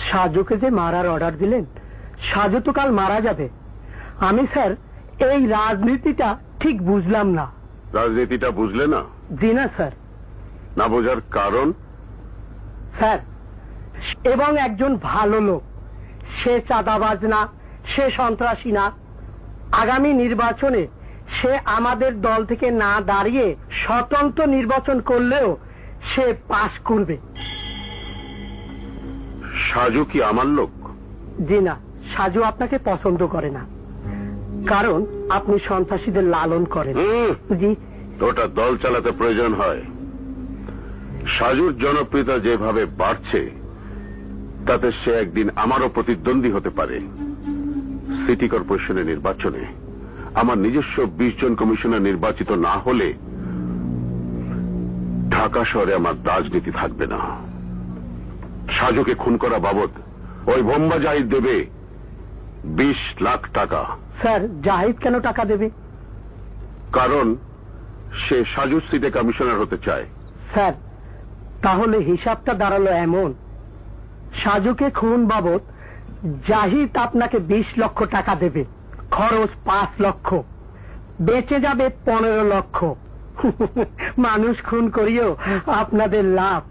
সাজুকে যে মারার অর্ডার দিলেন, সাজু তো কাল মারা যাবে। আমি স্যার এই রাজনীতিটা ঠিক বুঝলাম না। রাজনীতিটা বুঝলে না? জি না স্যার। না বোঝার কারণ? স্যার, এবং একজন ভালো লোক, সে চাঁদাবাজ না, সে সন্ত্রাসী না। আগামী নির্বাচনে সে আমাদের দল থেকে না দাঁড়িয়ে স্বতন্ত্র নির্বাচন করলেও সে পাশ করবে। সাজু কি আমার লোক? জি না, সাজু আপনাকে পছন্দ করে না, কারণ আপনি সন্ত্রাসীদের লালন করেন। জি। ওটা দল চালাতে প্রয়োজন হয়। সাজুর জনপ্রিয়তা যেভাবে বাড়ছে তাতে সে একদিন আমারও প্রতিদ্বন্দ্বী হতে পারে। সিটি কর্পোরেশনের নির্বাচনে আমার নিজস্ব 20 জন কমিশনার নির্বাচিত না হলে ঢাকা শহরে আমার রাজনীতি থাকবে না। সাজুকে খুন করা বাবদ ওই বোম্বা জাহিদ দেবে 20 লাখ টাকা। স্যার, জাহিদ কেন টাকা দেবে? কারণ সে সাজুর সিটে কমিশনার হতে চায়। স্যার, তাহলে হিসাবটা দাঁড়ালো এমন, সাজুকে খুন বাবদ জাহিদ আপনাকে 20 লক্ষ টাকা দেবে, খরচ 5 লক্ষ, বেঁচে যাবে 15 লক্ষ। মানুষ খুন করিও আপনাদের লাভ।